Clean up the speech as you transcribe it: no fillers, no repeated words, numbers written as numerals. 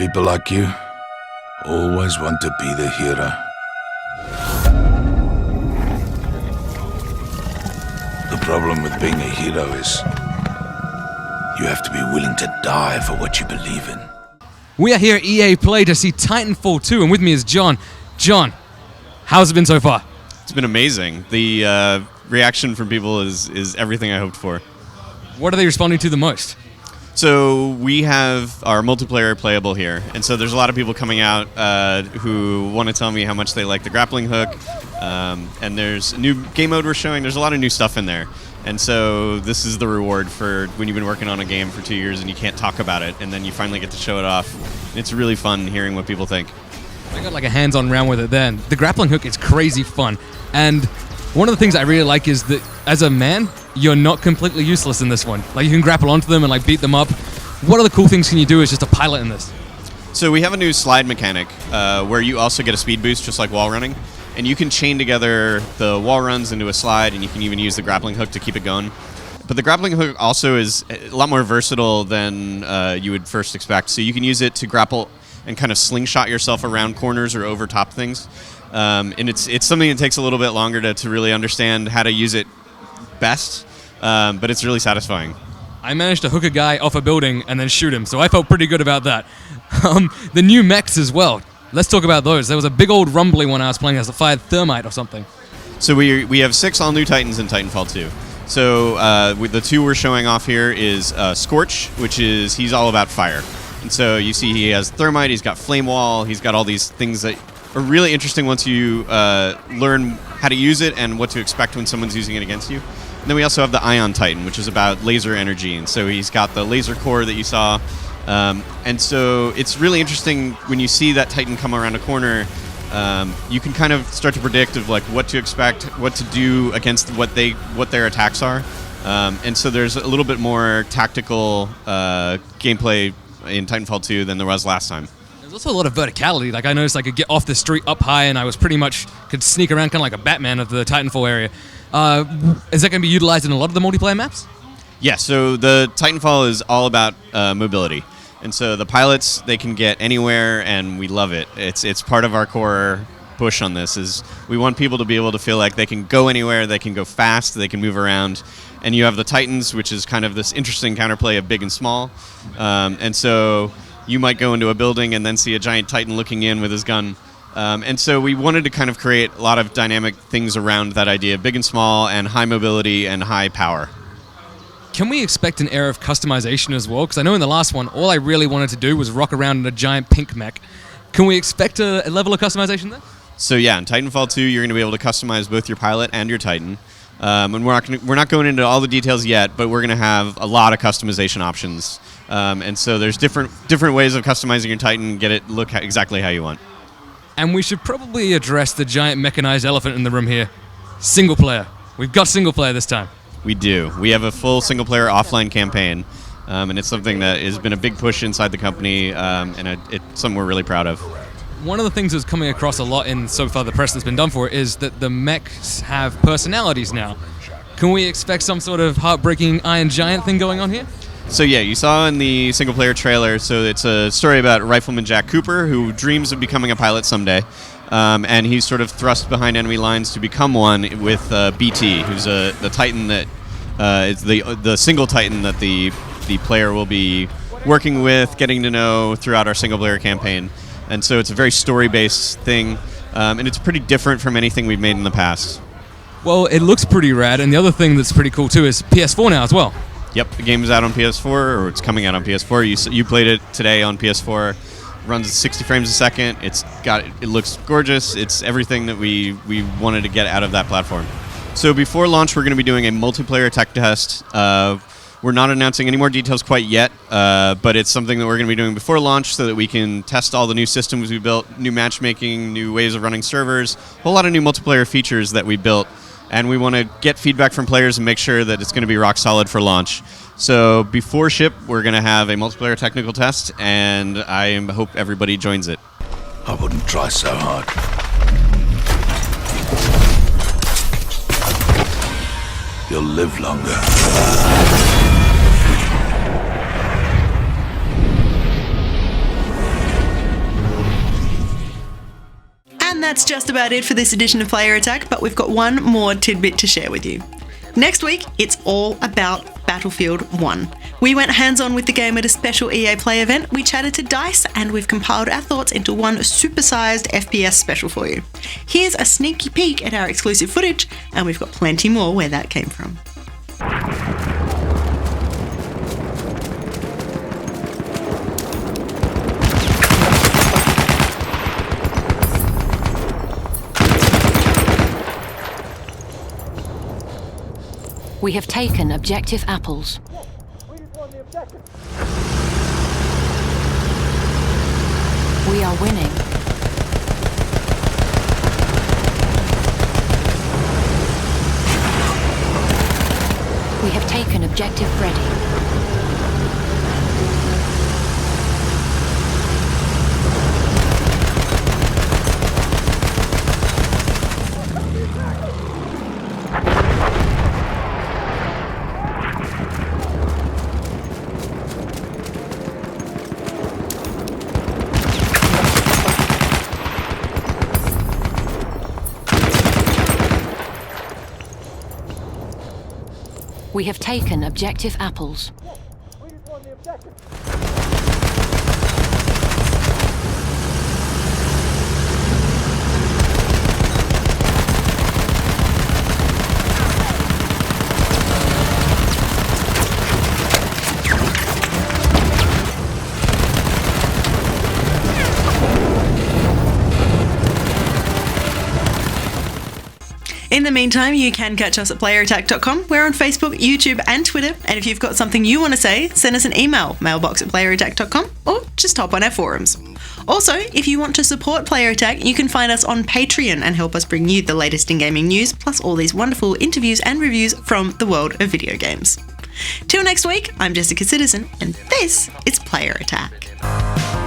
People like you always want to be the hero. The problem with being a hero is you have to be willing to die for what you believe in. We are here at EA Play to see Titanfall 2, and with me is John. John, how's it been so far? It's been amazing. The reaction from people is everything I hoped for. What are they responding to the most? So we have our multiplayer playable here, and so there's a lot of people coming out who want to tell me how much they like the grappling hook, and there's a new game mode we're showing. There's a lot of new stuff in there, and so this is the reward for when you've been working on a game for 2 years and you can't talk about it, and then you finally get to show it off. It's really fun hearing what people think. I got like a hands-on round with it then. The grappling hook is crazy fun, and one of the things I really like is that as a man, you're not completely useless in this one. Like, you can grapple onto them and like beat them up. What other cool things can you do as just a pilot in this? So we have a new slide mechanic where you also get a speed boost, just like wall running, and you can chain together the wall runs into a slide, and you can even use the grappling hook to keep it going. But the grappling hook also is a lot more versatile than you would first expect. So you can use it to grapple and kind of slingshot yourself around corners or over top things. And it's something that takes a little bit longer to really understand how to use it best, but it's really satisfying. I managed to hook a guy off a building and then shoot him, so I felt pretty good about that. The new mechs as well. Let's talk about those. There was a big old rumbly one I was playing as a fired thermite or something. So we have 6 all-new Titans in Titanfall 2. So with the 2 we're showing off here is Scorch, which is, he's all about fire. And so you see he has thermite, he's got flame wall, he's got all these things that are really interesting once you learn how to use it and what to expect when someone's using it against you. And then we also have the Ion Titan, which is about laser energy, and so he's got the laser core that you saw. And so it's really interesting when you see that Titan come around a corner. You can kind of start to predict of like what to expect, what to do against what their attacks are. And so there's a little bit more tactical gameplay in Titanfall 2 than there was last time. There's also a lot of verticality. Like, I noticed I could get off the street up high, and I was pretty much could sneak around kind of like a Batman of the Titanfall area. Is that going to be utilized in a lot of the multiplayer maps? Yeah, so the Titanfall is all about mobility. And so the pilots, they can get anywhere, and we love it. It's part of our core push on this, is we want people to be able to feel like they can go anywhere, they can go fast, they can move around. And you have the Titans, which is kind of this interesting counterplay of big and small. And so you might go into a building and then see a giant Titan looking in with his gun. And so we wanted to kind of create a lot of dynamic things around that idea, big and small, and high mobility and high power. Can we expect an era of customization as well? Because I know in the last one, all I really wanted to do was rock around in a giant pink mech. Can we expect a level of customization there? So yeah, in Titanfall 2, you're going to be able to customize both your pilot and your Titan. And we're not going into all the details yet, but we're going to have a lot of customization options. And so there's different ways of customizing your Titan, get it look exactly how you want. And we should probably address the giant mechanized elephant in the room here. Single player. We've got single player this time. We do. We have a full single player offline campaign, and it's something that has been a big push inside the company, and it's something we're really proud of. One of the things that's coming across a lot in so far the press that's been done for it is that the mechs have personalities now. Can we expect some sort of heartbreaking Iron Giant thing going on here? So yeah, you saw in the single-player trailer, so it's a story about Rifleman Jack Cooper, who dreams of becoming a pilot someday, and he's sort of thrust behind enemy lines to become one with BT, who's the Titan that is the single Titan that the player will be working with, getting to know throughout our single-player campaign. And so it's a very story-based thing, and it's pretty different from anything we've made in the past. Well, it looks pretty rad, and the other thing that's pretty cool too is PS4 now as well. Yep, the game is out on PS4, or it's coming out on PS4. You played it today on PS4. Runs at 60 frames a second. It looks gorgeous. It's everything that we wanted to get out of that platform. So before launch, we're going to be doing a multiplayer tech test. We're not announcing any more details quite yet, but it's something that we're going to be doing before launch so that we can test all the new systems we built, new matchmaking, new ways of running servers, a whole lot of new multiplayer features that we built. And we want to get feedback from players and make sure that it's going to be rock solid for launch. So before ship, we're going to have a multiplayer technical test, and I hope everybody joins it. I wouldn't try so hard. You'll live longer. And that's just about it for this edition of Player Attack, but we've got one more tidbit to share with you. Next week, it's all about Battlefield 1. We went hands-on with the game at a special EA Play event, we chatted to DICE, and we've compiled our thoughts into one supersized FPS special for you. Here's a sneaky peek at our exclusive footage, and we've got plenty more where that came from. We have taken objective apples. We are winning. We have taken objective Freddy. We have taken objective apples. In the meantime, you can catch us at playerattack.com. We're on Facebook, YouTube, and Twitter. And if you've got something you want to say, send us an email, mailbox@playerattack.com, or just hop on our forums. Also, if you want to support Player Attack, you can find us on Patreon and help us bring you the latest in gaming news, plus all these wonderful interviews and reviews from the world of video games. Till next week, I'm Jessica Citizen, and this is Player Attack.